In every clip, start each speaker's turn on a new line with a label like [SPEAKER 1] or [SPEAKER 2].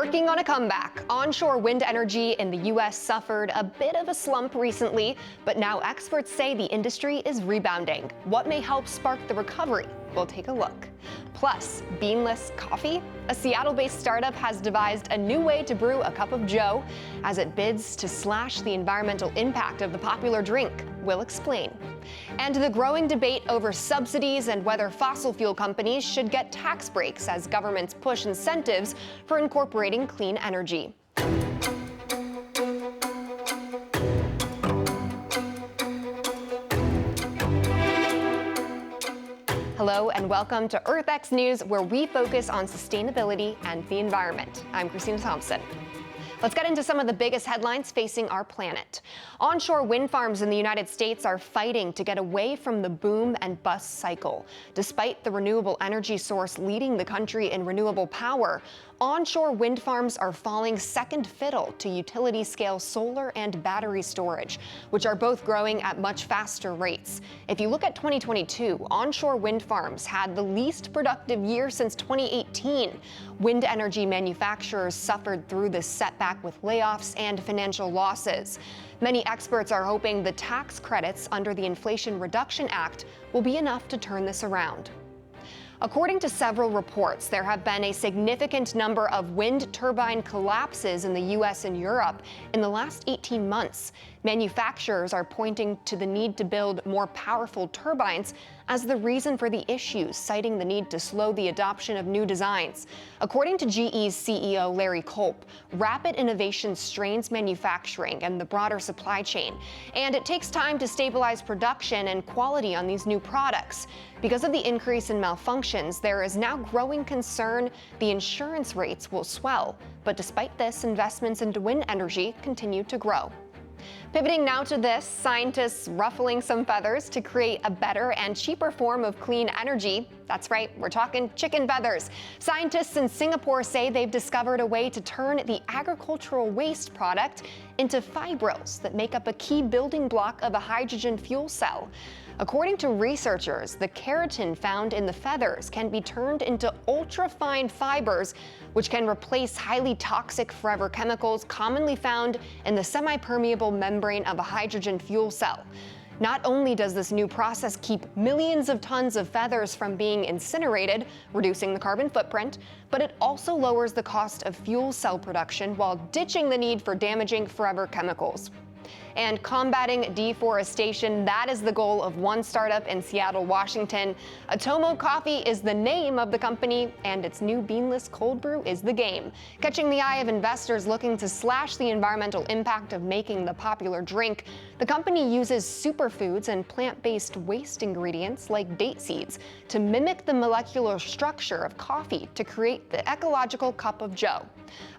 [SPEAKER 1] Working on a comeback, onshore wind energy in the U.S. suffered a bit of a slump recently, but now experts say the industry is rebounding. What may help spark the recovery? We'll take a look. Plus, beanless coffee? A Seattle-based startup has devised a new way to brew a cup of joe as it bids to slash the environmental impact of the popular drink. We'll explain. And the growing debate over subsidies and whether fossil fuel companies should get tax breaks as governments push incentives for incorporating clean energy. Hello and welcome to EarthxNews, where we focus on sustainability and the environment. I'm Christina Thompson. Let's get into some of the biggest headlines facing our planet. Onshore wind farms in the United States are fighting to get away from the boom and bust cycle. Despite the renewable energy source leading the country in renewable power, onshore wind farms are falling second fiddle to utility-scale solar and battery storage, which are both growing at much faster rates. If you look at 2022, onshore wind farms had the least productive year since 2018. Wind energy manufacturers suffered through this setback with layoffs and financial losses. Many experts are hoping the tax credits under the Inflation Reduction Act will be enough to turn this around. According to several reports, there have been a significant number of wind turbine collapses in the U.S. and Europe in the last 18 months. Manufacturers are pointing to the need to build more powerful turbines as the reason for the issues, citing the need to slow the adoption of new designs. According to GE's CEO Larry Culp, rapid innovation strains manufacturing and the broader supply chain, and it takes time to stabilize production and quality on these new products. Because of the increase in malfunctions, there is now growing concern the insurance rates will swell. But despite this, investments into wind energy continue to grow. Pivoting now to this, scientists ruffling some feathers to create a better and cheaper form of clean energy. That's right, we're talking chicken feathers. Scientists in Singapore say they've discovered a way to turn the agricultural waste product into fibrils that make up a key building block of a hydrogen fuel cell. According to researchers, the keratin found in the feathers can be turned into ultra-fine fibers, which can replace highly toxic forever chemicals commonly found in the semi-permeable membrane of a hydrogen fuel cell. Not only does this new process keep millions of tons of feathers from being incinerated, reducing the carbon footprint, but it also lowers the cost of fuel cell production while ditching the need for damaging forever chemicals. And combating deforestation, that is the goal of one startup in Seattle, Washington. Atomo Coffee is the name of the company, and its new beanless cold brew is the game. Catching the eye of investors looking to slash the environmental impact of making the popular drink, the company uses superfoods and plant-based waste ingredients like date seeds to mimic the molecular structure of coffee to create the ecological cup of joe.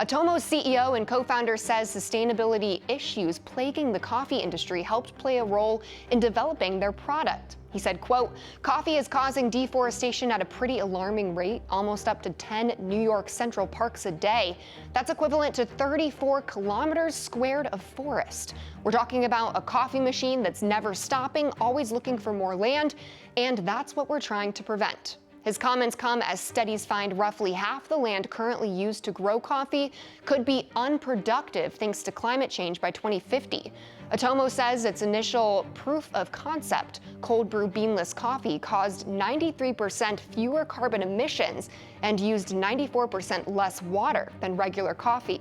[SPEAKER 1] Atomo's CEO and co-founder says sustainability issues plaguing the coffee industry helped play a role in developing their product. He said, quote, "Coffee is causing deforestation at a pretty alarming rate, almost up to 10 New York Central parks a day. That's equivalent to 34 kilometers squared of forest. We're talking about a coffee machine that's never stopping, always looking for more land, and that's what we're trying to prevent." His comments come as studies find roughly half the land currently used to grow coffee could be unproductive thanks to climate change by 2050. Atomo says its initial proof of concept, cold brew beanless coffee, caused 93% fewer carbon emissions and used 94% less water than regular coffee.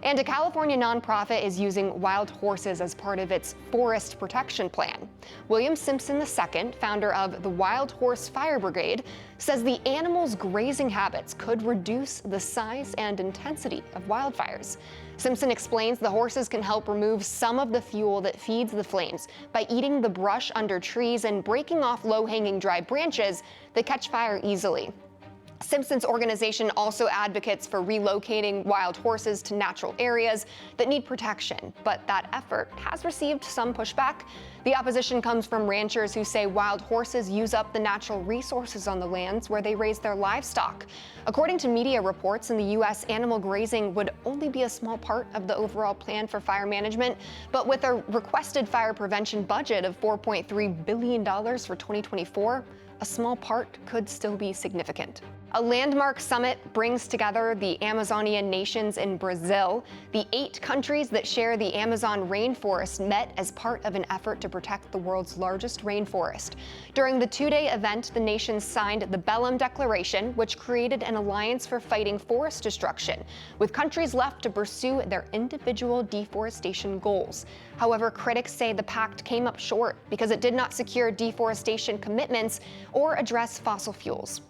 [SPEAKER 1] And a California nonprofit is using wild horses as part of its forest protection plan. William Simpson II, founder of the Wild Horse Fire Brigade, says the animals' grazing habits could reduce the size and intensity of wildfires. Simpson explains the horses can help remove some of the fuel that feeds the flames by eating the brush under trees and breaking off low-hanging dry branches that catch fire easily. Simpson's organization also advocates for relocating wild horses to natural areas that need protection, but that effort has received some pushback. The opposition comes from ranchers who say wild horses use up the natural resources on the lands where they raise their livestock. According to media reports, in the U.S., animal grazing would only be a small part of the overall plan for fire management, but with a requested fire prevention budget of $4.3 billion for 2024, a small part could still be significant. A landmark summit brings together the Amazonian nations in Brazil. The 8 countries that share the Amazon rainforest met as part of an effort to protect the world's largest rainforest. During the 2-day event, the nations signed the Bellum Declaration, which created an alliance for fighting forest destruction, with countries left to pursue their individual deforestation goals. However, critics say the pact came up short because it did not secure deforestation commitments or address fossil fuels.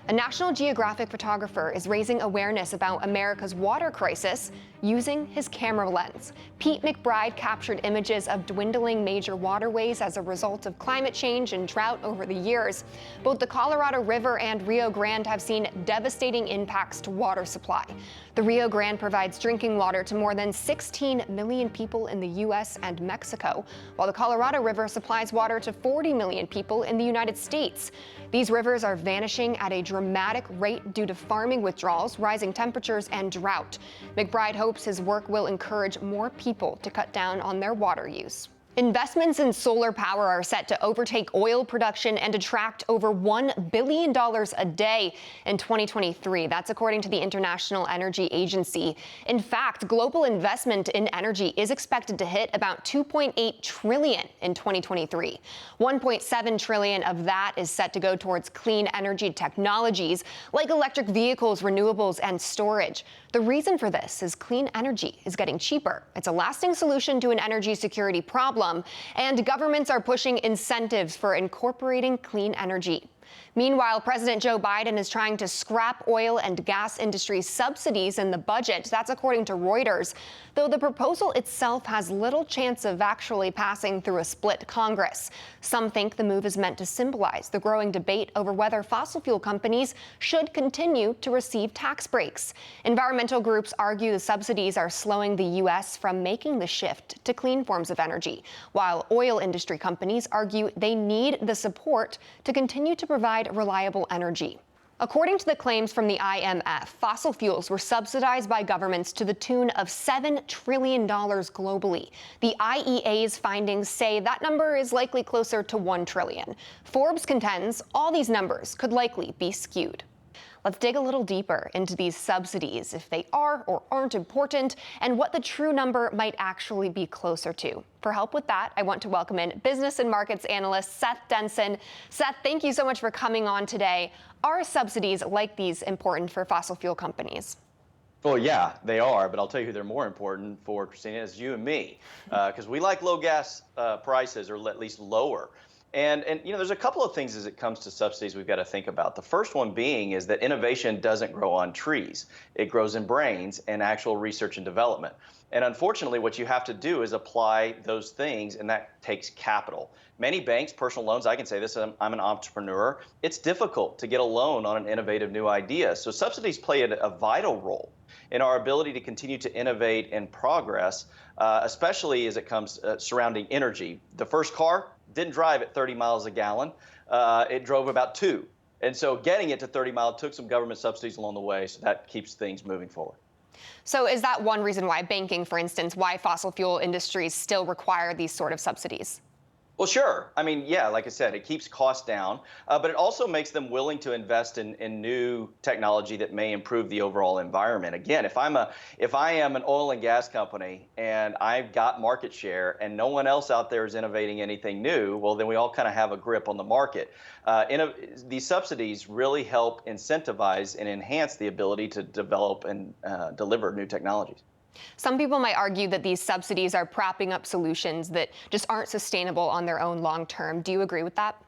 [SPEAKER 1] A National Geographic photographer is raising awareness about America's water crisis using his camera lens. Pete McBride captured images of dwindling major waterways as a result of climate change and drought over the years. Both the Colorado River and Rio Grande have seen devastating impacts to water supply. The Rio Grande provides drinking water to more than 16 million people in the U.S. and Mexico, while the Colorado River supplies water to 40 million people in the United States. These rivers are vanishing at a dramatic rate due to farming withdrawals, rising temperatures, and drought. McBride hopes his work will encourage more people to cut down on their water use. Investments in solar power are set to overtake oil production and attract over $1 billion a day in 2023. That's according to the International Energy Agency. In fact, global investment in energy is expected to hit about $2.8 trillion in 2023. $1.7 trillion of that is set to go towards clean energy technologies like electric vehicles, renewables, and storage. The reason for this is clean energy is getting cheaper. It's a lasting solution to an energy security problem, and governments are pushing incentives for incorporating clean energy. Meanwhile, President Joe Biden is trying to scrap oil and gas industry subsidies in the budget. That's according to Reuters, though the proposal itself has little chance of actually passing through a split Congress. Some think the move is meant to symbolize the growing debate over whether fossil fuel companies should continue to receive tax breaks. Environmental groups argue the subsidies are slowing the U.S. from making the shift to clean forms of energy, while oil industry companies argue they need the support to continue to provide reliable energy. According to the claims from the IMF, fossil fuels were subsidized by governments to the tune of $7 trillion globally. The IEA's findings say that number is likely closer to $1 trillion. Forbes contends all these numbers could likely be skewed. Let's dig a little deeper into these subsidies, if they are or aren't important, and what the true number might actually be closer to. For help with that, I want to welcome in business and markets analyst Seth Denson. Seth, thank you so much for coming on today. Are subsidies like these important for fossil fuel companies?
[SPEAKER 2] Well, yeah, they are, but I'll tell you who they're more important for, Christina, is you and me, because we like low gas prices, or at least lower. And you know, there's a couple of things as it comes to subsidies we've got to think about. The first one being is that innovation doesn't grow on trees. It grows in brains and actual research and development. And unfortunately, what you have to do is apply those things, and that takes capital. Many banks, personal loans, I can say this, I'm an entrepreneur, it's difficult to get a loan on an innovative new idea. So subsidies play a vital role in our ability to continue to innovate and progress, especially as it comes surrounding energy. The first car didn't drive at 30 miles a gallon. It drove about 2. And so getting it to 30 miles took some government subsidies along the way, so that keeps things moving forward.
[SPEAKER 1] So is that one reason why banking, for instance, why fossil fuel industries still require these sort of subsidies?
[SPEAKER 2] Well, sure. I mean, yeah, like I said, it keeps costs down, but it also makes them willing to invest in new technology that may improve the overall environment. Again, if I am an oil and gas company and I've got market share and no one else out there is innovating anything new, well, then we all kind of have a grip on the market. These subsidies really help incentivize and enhance the ability to develop and deliver new technologies.
[SPEAKER 1] Some people might argue that these subsidies are propping up solutions that just aren't sustainable on their own long term. Do you agree with that?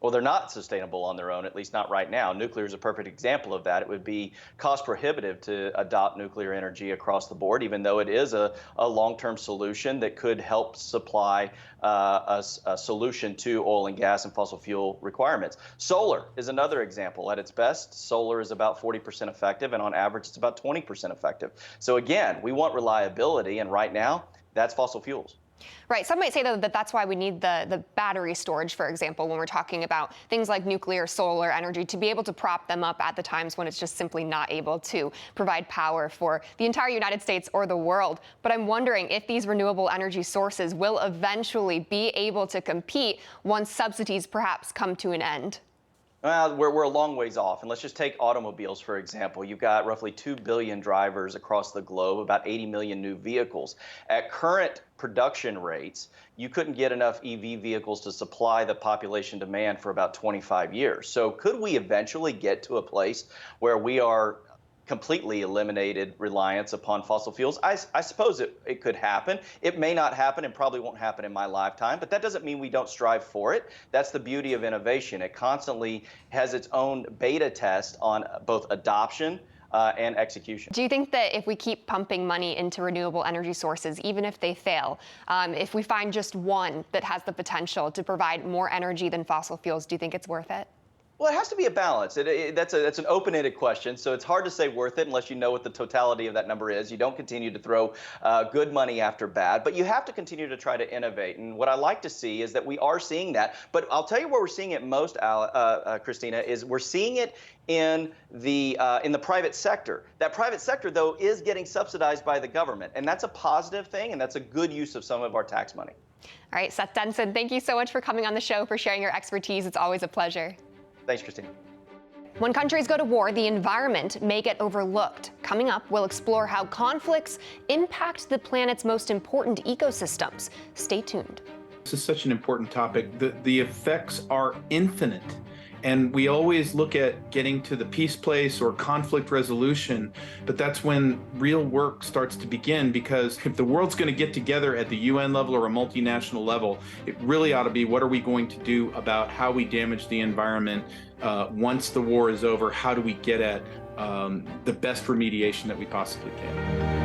[SPEAKER 2] Well, they're not sustainable on their own, at least not right now. Nuclear is a perfect example of that. It would be cost prohibitive to adopt nuclear energy across the board, even though it is a long-term solution that could help supply a solution to oil and gas and fossil fuel requirements. Solar is another example. At its best, solar is about 40% effective, and on average, it's about 20% effective. So again, we want reliability, and right now, that's fossil fuels.
[SPEAKER 1] Right. Some might say, though, that that's why we need the battery storage, for example, when we're talking about things like nuclear, solar energy, to be able to prop them up at the times when it's just simply not able to provide power for the entire United States or the world. But I'm wondering if these renewable energy sources will eventually be able to compete once subsidies perhaps come to an end.
[SPEAKER 2] We're a long ways off. And let's just take automobiles, for example. You've got roughly 2 billion drivers across the globe, about 80 million new vehicles. At current production rates, you couldn't get enough EV vehicles to supply the population demand for about 25 years. So could we eventually get to a place where we are completely eliminated reliance upon fossil fuels? I suppose it could happen. It may not happen and probably won't happen in my lifetime, but that doesn't mean we don't strive for it. That's the beauty of innovation. It constantly has its own beta test on both adoption and execution.
[SPEAKER 1] Do you think that if we keep pumping money into renewable energy sources, even if they fail, if we find just one that has the potential to provide more energy than fossil fuels, do you think it's worth it?
[SPEAKER 2] Well, it has to be a balance. That's an open-ended question, so it's hard to say worth it unless you know what the totality of that number is. You don't continue to throw good money after bad, but you have to continue to try to innovate. And what I like to see is that we are seeing that. But I'll tell you where we're seeing it most, Christina, is we're seeing it in the private sector. That private sector, though, is getting subsidized by the government, and that's a positive thing, and that's a good use of some of our tax money.
[SPEAKER 1] All right, Seth Denson, thank you so much for coming on the show, for sharing your expertise. It's always a pleasure.
[SPEAKER 2] Thanks, Christine.
[SPEAKER 1] When countries go to war, the environment may get overlooked. Coming up, we'll explore how conflicts impact the planet's most important ecosystems. Stay tuned.
[SPEAKER 3] This is such an important topic. The effects are infinite. And we always look at getting to the peace place or conflict resolution, but that's when real work starts to begin, because if the world's going to get together at the UN level or a multinational level, it really ought to be, what are we going to do about how we damage the environment once the war is over? How do we get at the best remediation that we possibly can?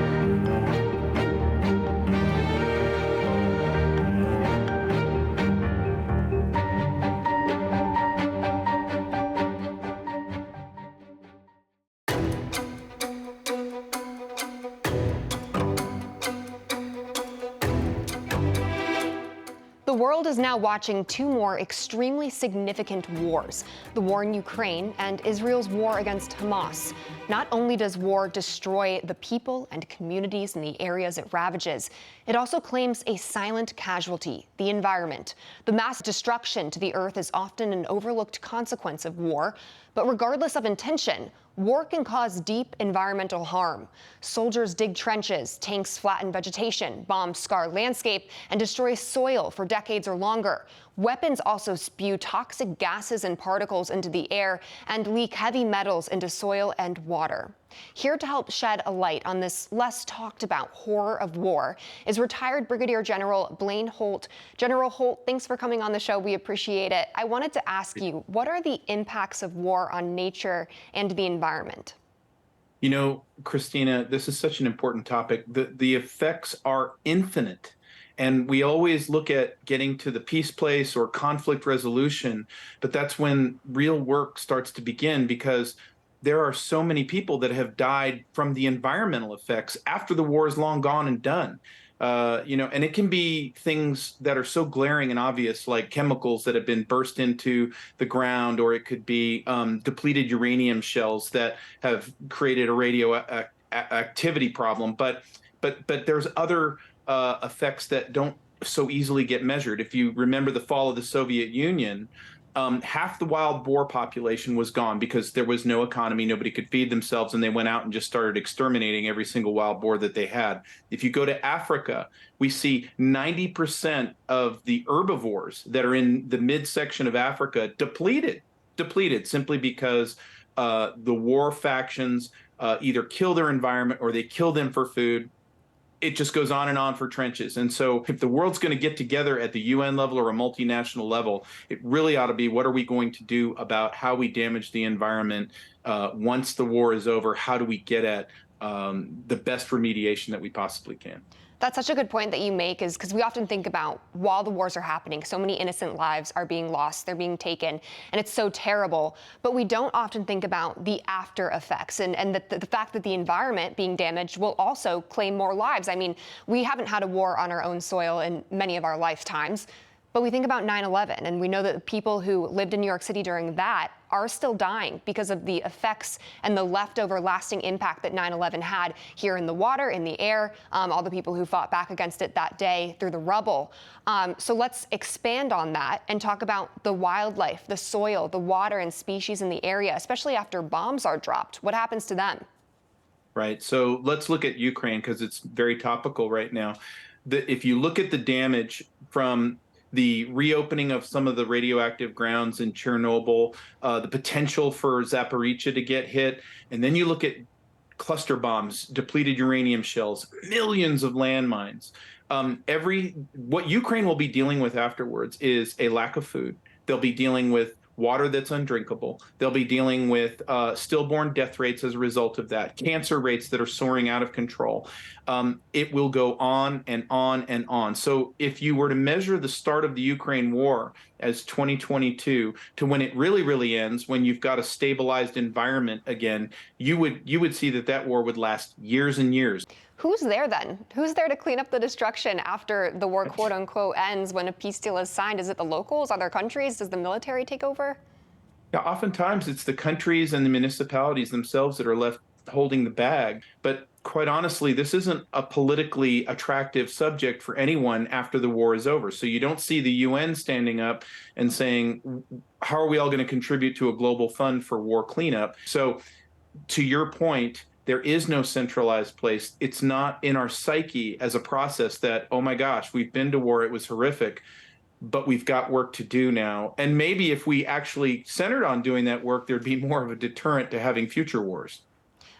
[SPEAKER 1] The world is now watching two more extremely significant wars, the war in Ukraine and Israel's war against Hamas. Not only does war destroy the people and communities in the areas it ravages, it also claims a silent casualty, the environment. The mass destruction to the earth is often an overlooked consequence of war, but regardless of intention, war can cause deep environmental harm. Soldiers dig trenches, tanks flatten vegetation, bombs scar landscape, and destroy soil for decades or longer. Weapons also spew toxic gases and particles into the air and leak heavy metals into soil and water. Here to help shed a light on this less talked about horror of war is retired Brigadier General Blaine Holt. General Holt, thanks for coming on the show. We appreciate it. I wanted to ask you, what are the impacts of war on nature and the environment?
[SPEAKER 3] You know, Christina, this is such an important topic. The effects are infinite. And we always look at getting to the peace place or conflict resolution, but that's when real work starts to begin, because there are so many people that have died from the environmental effects after the war is long gone and done. And it can be things that are so glaring and obvious, like chemicals that have been burst into the ground, or it could be depleted uranium shells that have created a radioactivity problem. But there's other effects that don't so easily get measured. If you remember the fall of the Soviet Union, half the wild boar population was gone because there was no economy, nobody could feed themselves, and they went out and just started exterminating every single wild boar that they had. If you go to Africa, we see 90% of the herbivores that are in the midsection of Africa depleted simply because the war factions either kill their environment or they kill them for food. It just goes on and on for trenches. And so if the world's going to get together at the UN level or a multinational level, it really ought to be, what are we going to do about how we damage the environment once the war is over? How do we get at the best remediation that we possibly can?
[SPEAKER 1] That's such a good point that you make, is because we often think about, while the wars are happening, so many innocent lives are being lost, they're being taken, and it's so terrible. But we don't often think about the after effects and the fact that the environment being damaged will also claim more lives. I mean, we haven't had a war on our own soil in many of our lifetimes. But we think about 9/11, and we know that the people who lived in New York City during that are still dying because of the effects and the leftover lasting impact that 9/11 had here in the water, in the air, all the people who fought back against it that day through the rubble. So let's expand on that and talk about the wildlife, the soil, the water and species in the area, especially after bombs are dropped. What happens to them?
[SPEAKER 3] Right. So let's look at Ukraine because it's very topical right now. If you look at the damage from the reopening of some of the radioactive grounds in Chernobyl, the potential for Zaporizhzhia to get hit, and then you look at cluster bombs, depleted uranium shells, millions of landmines. What Ukraine will be dealing with afterwards is a lack of food. They'll be dealing with water that's undrinkable. They'll be dealing with stillborn death rates as a result of that, cancer rates that are soaring out of control. It will go on and on and on. So if you were to measure the start of the Ukraine war as 2022 to when it really, really ends, when you've got a stabilized environment again, you would see that war would last years and years.
[SPEAKER 1] Who's there then? Who's there to clean up the destruction after the war, quote unquote, ends when a peace deal is signed? Is it the locals, other countries? Does the military take over?
[SPEAKER 3] Yeah, oftentimes it's the countries and the municipalities themselves that are left holding the bag. But quite honestly, this isn't a politically attractive subject for anyone after the war is over. So you don't see the UN standing up and saying, how are we all going to contribute to a global fund for war cleanup? So to your point, there is no centralized place. It's not in our psyche as a process that, oh my gosh, we've been to war, it was horrific, but we've got work to do now. And maybe if we actually centered on doing that work, there'd be more of a deterrent to having future wars.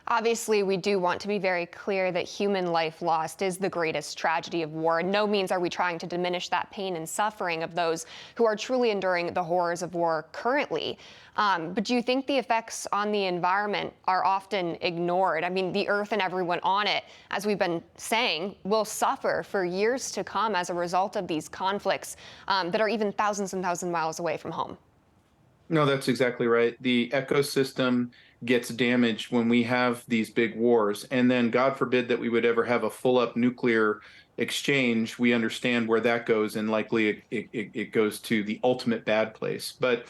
[SPEAKER 1] Obviously, we do want to be very clear that human life lost is the greatest tragedy of war. In no means are we trying to diminish that pain and suffering of those who are truly enduring the horrors of war currently. But do you think the effects on the environment are often ignored? I mean, the Earth and everyone on it, as we've been saying, will suffer for years to come as a result of these conflicts that are even thousands and thousands of miles away from home.
[SPEAKER 3] No, that's exactly right. The ecosystem gets damaged when we have these big wars. And then, God forbid that we would ever have a full-up nuclear exchange. We understand where that goes, and likely it goes to the ultimate bad place. But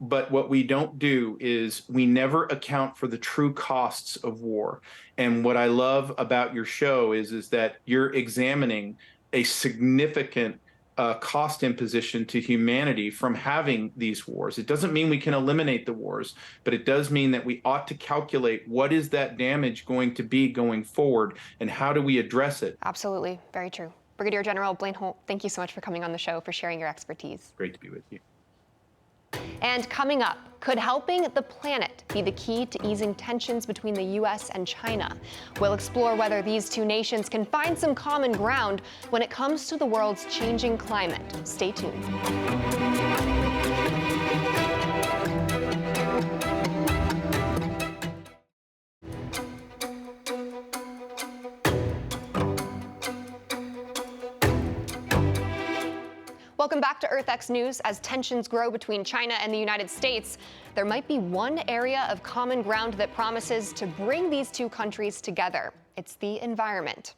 [SPEAKER 3] what we don't do is we never account for the true costs of war. And what I love about your show is that you're examining a significant cost imposition to humanity from having these wars. It doesn't mean we can eliminate the wars, but it does mean that we ought to calculate what is that damage going to be going forward and how do we address it.
[SPEAKER 1] Absolutely. Very true. Brigadier General Blaine Holt, thank you so much for coming on the show, for sharing your expertise.
[SPEAKER 3] Great to be with you.
[SPEAKER 1] And coming up, could helping the planet be the key to easing tensions between the U.S. and China? We'll explore whether these two nations can find some common ground when it comes to the world's changing climate. Stay tuned. Welcome back to EarthX News. As tensions grow between China and the United States, there might be one area of common ground that promises to bring these two countries together. It's the environment.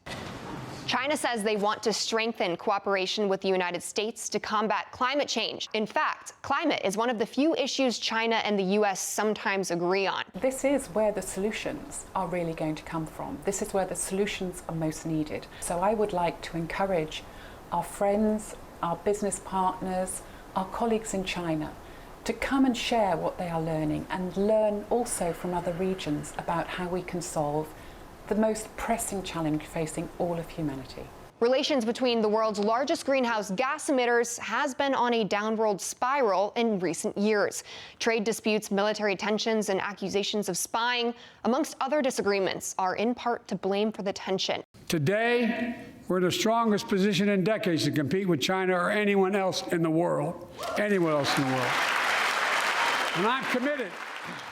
[SPEAKER 1] China says they want to strengthen cooperation with the United States to combat climate change. In fact, climate is one of the few issues China and the U.S. sometimes agree on.
[SPEAKER 4] This is where the solutions are really going to come from. This is where the solutions are most needed. So I would like to encourage our friends, our business partners, our colleagues in China to come and share what they are learning and learn also from other regions about how we can solve the most pressing challenge facing all of humanity.
[SPEAKER 1] Relations between the world's largest greenhouse gas emitters has been on a downward spiral in recent years. Trade disputes, military tensions, and accusations of spying, amongst other disagreements, are in part to blame for the tension.
[SPEAKER 5] Today, we're in the strongest position in decades to compete with China or anyone else in the world. Anyone else in the world. And I'm committed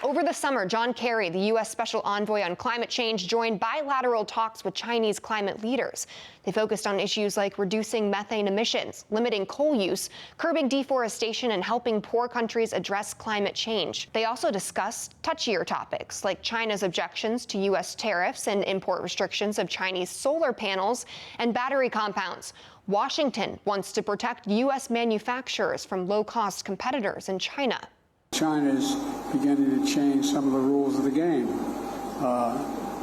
[SPEAKER 1] Over the summer, John Kerry, the U.S. Special Envoy on Climate Change, joined bilateral talks with Chinese climate leaders. They focused on issues like reducing methane emissions, limiting coal use, curbing deforestation, and helping poor countries address climate change. They also discussed touchier topics like China's objections to U.S. tariffs and import restrictions of Chinese solar panels and battery compounds. Washington wants to protect U.S. manufacturers from low-cost competitors in China.
[SPEAKER 6] China's beginning to change some of the rules of the game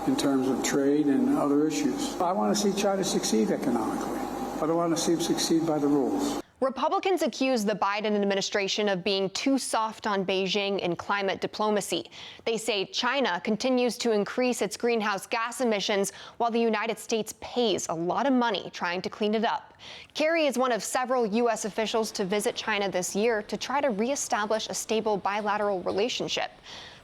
[SPEAKER 6] in terms of trade and other issues. I want to see China succeed economically, but I want to see them succeed by the rules.
[SPEAKER 1] Republicans accuse the Biden administration of being too soft on Beijing in climate diplomacy. They say China continues to increase its greenhouse gas emissions while the United States pays a lot of money trying to clean it up. Kerry is one of several U.S. officials to visit China this year to try to reestablish a stable bilateral relationship.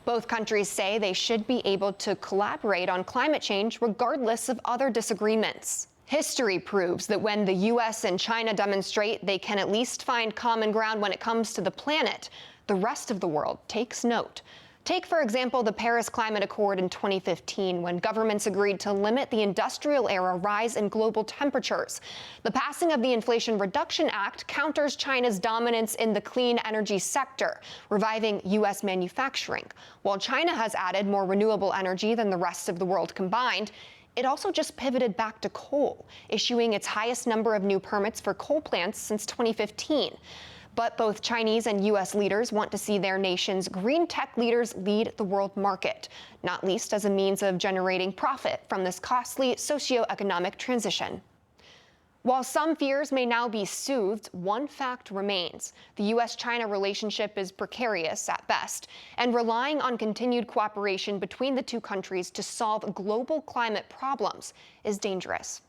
[SPEAKER 1] Both countries say they should be able to collaborate on climate change regardless of other disagreements. History proves that when the U.S. and China demonstrate they can at least find common ground when it comes to the planet, the rest of the world takes note. Take, for example, the Paris Climate Accord in 2015, when governments agreed to limit the industrial-era rise in global temperatures. The passing of the Inflation Reduction Act counters China's dominance in the clean energy sector, reviving U.S. manufacturing. While China has added more renewable energy than the rest of the world combined, it also just pivoted back to coal, issuing its highest number of new permits for coal plants since 2015. But both Chinese and U.S. leaders want to see their nation's green tech leaders lead the world market, not least as a means of generating profit from this costly socioeconomic transition. While some fears may now be soothed, one fact remains. The U.S.-China relationship is precarious at best, and relying on continued cooperation between the two countries to solve global climate problems is dangerous.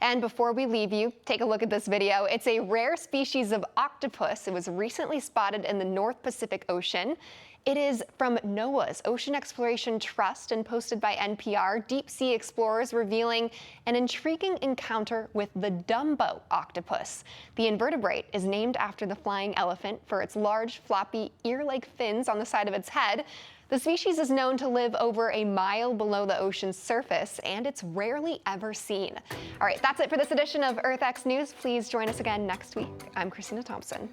[SPEAKER 1] And before we leave you, take a look at this video. It's a rare species of octopus. It was recently spotted in the North Pacific Ocean. It is from NOAA's Ocean Exploration Trust and posted by NPR. Deep sea explorers revealing an intriguing encounter with the Dumbo octopus. The invertebrate is named after the flying elephant for its large, floppy, ear-like fins on the side of its head. The species is known to live over a mile below the ocean's surface, and it's rarely ever seen. All right, that's it for this edition of EarthX News. Please join us again next week. I'm Christina Thompson.